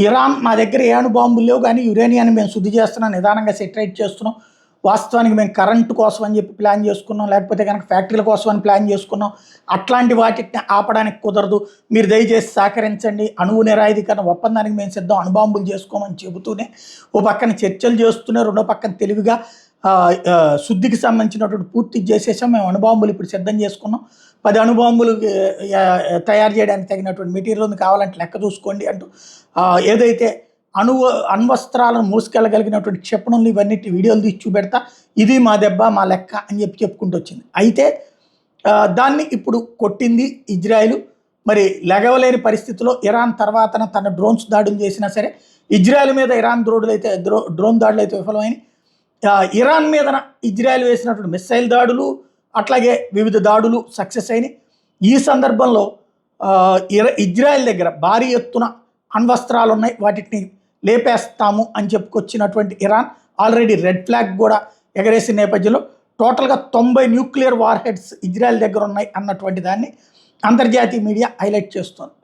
Iran మా దగ్గర ఏ అణుబాంబులు లేవు కానీ యురేనియాన్ని మేము శుద్ధి చేస్తున్నాం, నిదానంగా సెటరేట్ చేస్తున్నాం, వాస్తవానికి మేము కరెంటు కోసం అని చెప్పి ప్లాన్ చేసుకున్నాం, లేకపోతే కనుక ఫ్యాక్టరీల కోసం అని ప్లాన్ చేసుకున్నాం, అట్లాంటి వాటిని ఆపడానికి కుదరదు, మీరు దయచేసి సహకరించండి, అణువు నిరాయుధీకరణ ఒప్పందానికి మేము సిద్ధం, అణుబాంబులు చేసుకోమని చెబుతూనే ఓ పక్కన చర్చలు చేస్తూనే రెండో పక్కన తెలివిగా శుద్ధికి సంబంధించినటువంటి పూర్తి చేసేసాం, మేము అణుబాంబులు ఇప్పుడు సిద్ధం చేసుకున్నాం, 10 అణుబాంబులు తయారు చేయడానికి తగినటువంటి మెటీరియల్ ఉంది, కావాలంటే లెక్క చూసుకోండి అంటూ ఏదైతే అణ్వస్త్రాలను మోసుకెళ్ళగలిగినటువంటి క్షిపణులు ఇవన్నీ వీడియోలు తీసి చూపెడతా, ఇది మా దెబ్బ మా లెక్క అని చెప్పుకుంటూ వచ్చింది. అయితే దాన్ని ఇప్పుడు కొట్టింది ఇజ్రాయిల్. మరి లెగవలేని పరిస్థితిలో ఇరాన్ తర్వాతన తన డ్రోన్స్ దాడులు చేసినా సరే ఇజ్రాయెల్ మీద ఇరాన్ డ్రోన్ దాడులు అయితే విఫలమైనవి. ఇరాన్ మీద ఇజ్రాయెల్ వేసినటువంటి మిస్సైల్ దాడులు అట్లాగే వివిధ దాడులు సక్సెస్ అయినాయి. ఈ సందర్భంలో ఇజ్రాయెల్ దగ్గర భారీ ఎత్తున అణ్వస్త్రాలు ఉన్నాయి, వాటిని లేపేస్తాము అని చెప్పుకొచ్చినటువంటి ఇరాన్ ఆల్రెడీ రెడ్ ఫ్లాగ్ కూడా ఎగరేసిన నేపథ్యంలో టోటల్గా 90 న్యూక్లియర్ వార్ హెడ్స్ ఇజ్రాయెల్ దగ్గర ఉన్నాయి అన్నటువంటి దాన్ని అంతర్జాతీయ మీడియా హైలైట్ చేస్తోంది.